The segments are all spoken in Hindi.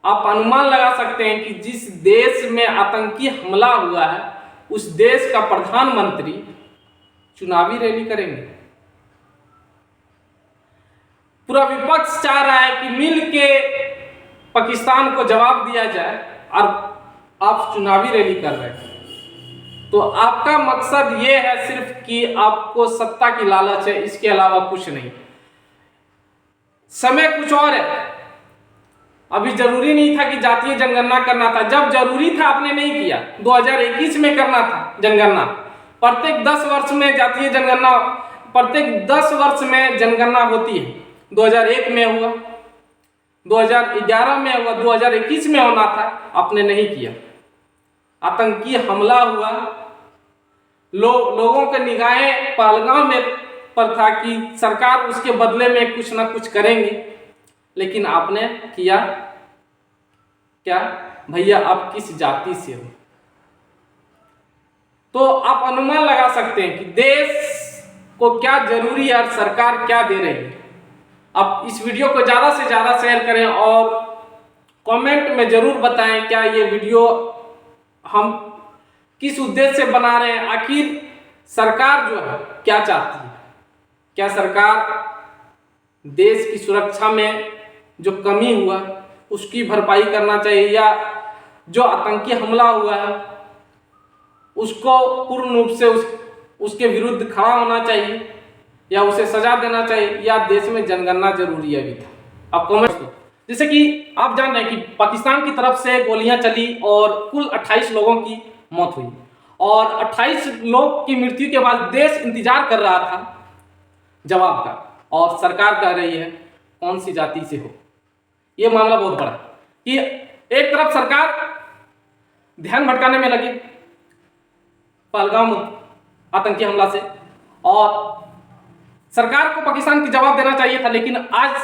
आप अनुमान लगा सकते हैं कि जिस देश में आतंकी हमला हुआ है उस देश का प्रधानमंत्री चुनावी रैली करेंगे। पूरा विपक्ष चाह रहा है कि मिल के पाकिस्तान को जवाब दिया जाए और आप चुनावी रैली कर रहे हैं। तो आपका मकसद ये है सिर्फ कि आपको सत्ता की लालच है, इसके अलावा कुछ नहीं। समय कुछ और है। अभी जरूरी नहीं था कि जातीय जनगणना करना था, जब जरूरी था आपने नहीं किया। 2021 में करना था जनगणना। प्रत्येक 10 वर्ष में जातीय जनगणना, प्रत्येक 10 वर्ष में जनगणना होती है। 2001 में हुआ, 2011 में हुआ, 2021 में होना था, आपने नहीं किया। आतंकी हमला हुआ, लोगों के निगाहें पहलगाम में पर था कि सरकार उसके बदले में कुछ ना कुछ करेंगे, लेकिन आपने किया क्या? भैया आप किस जाति से हो? तो आप अनुमान लगा सकते हैं कि देश को क्या जरूरी है और सरकार क्या दे रही है। आप इस वीडियो को ज़्यादा से ज़्यादा शेयर करें और कमेंट में ज़रूर बताएं क्या ये वीडियो हम किस उद्देश्य से बना रहे हैं। आखिर सरकार जो है क्या चाहती है? क्या सरकार देश की सुरक्षा में जो कमी हुआ उसकी भरपाई करना चाहिए, या जो आतंकी हमला हुआ है उसको पूर्ण रूप से उसके विरुद्ध खड़ा होना चाहिए, या उसे सजा देना चाहिए, या देश में जनगणना जरूरी है? अभी था आप कमेंट करो। जैसे कि आप जान रहे हैं कि पाकिस्तान की तरफ से गोलियां चली और कुल 28 लोगों की मौत हुई, और 28 लोग की मृत्यु के बाद देश इंतजार कर रहा था जवाब का, और सरकार कह रही है कौन सी जाति से हो। यह मामला बहुत बड़ा कि एक तरफ सरकार ध्यान भटकाने में लगी पहलगाम आतंकी हमला से, और सरकार को पाकिस्तान की जवाब देना चाहिए था, लेकिन आज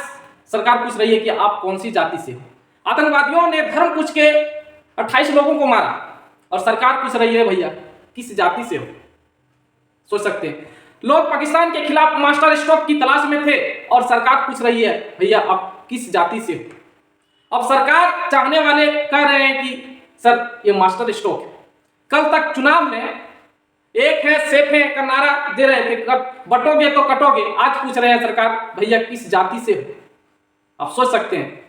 सरकार पूछ रही है कि आप कौन सी जाति से हो। आतंकवादियों ने धर्म पूछ के 28 लोगों को मारा और सरकार पूछ रही है भैया किस जाति से हो। सोच सकते हैं, लोग पाकिस्तान के खिलाफ मास्टर स्ट्रोक की तलाश में थे और सरकार पूछ रही है भैया आप किस जाति से हो। अब सरकार चाहने वाले कह रहे हैं कि सर ये मास्टर स्ट्रोक है। कल तक चुनाव में एक है सेफ है का नारा दे रहे थे, बटोगे तो कटोगे। आज पूछ रहे हैं सरकार भैया किस जाति से हो। आप सोच सकते हैं,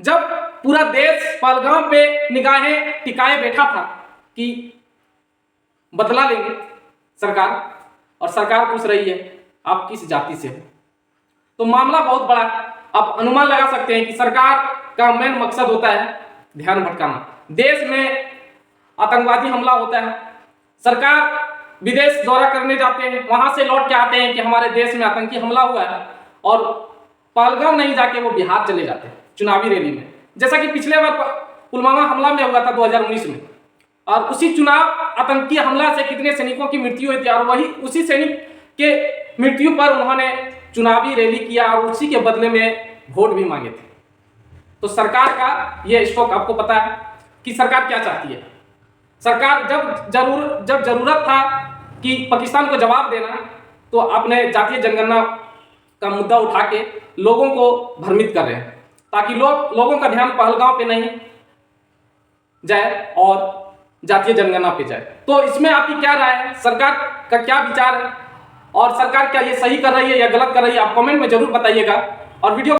जब पूरा देश पहलगाम पे निगाहें टिकाए बैठा था कि बदला लेंगे सरकार, और सरकार पूछ रही है आप किस जाति से हो। तो मामला बहुत बड़ा। आप अनुमान लगा सकते हैं कि सरकार का मेन मकसद होता है ध्यान भटकाना। देश में आतंकवादी हमला होता है, सरकार विदेश दौरा करने जाते हैं, वहां से लौट के आते हैं कि हमारे देश में आतंकी हमला हुआ है, और पहलगाम नहीं जाके वो बिहार चले जाते हैं चुनावी रैली में। जैसा कि पिछले बार पुलवामा हमला में हुआ था 2019 में, और उसी चुनाव आतंकी हमला से कितने सैनिकों की मृत्यु हुई थी, और वही उसी सैनिक के मृत्यु पर उन्होंने चुनावी रैली किया और उसी के बदले में वोट भी मांगे थे। तो सरकार का यह स्टॉक आपको पता है कि सरकार क्या चाहती है। सरकार जब जरूरत था कि पाकिस्तान को जवाब देना, तो अपने जातीय जनगणना का मुद्दा उठा के लोगों को भ्रमित कर रहे हैं, ताकि लोगों का ध्यान पहलगाम पे नहीं जाए और जातीय जनगणना पे जाए। तो इसमें आपकी क्या राय है? सरकार का क्या विचार है, और सरकार क्या ये सही कर रही है या गलत कर रही है? आप कमेंट में जरूर बताइएगा, और वीडियो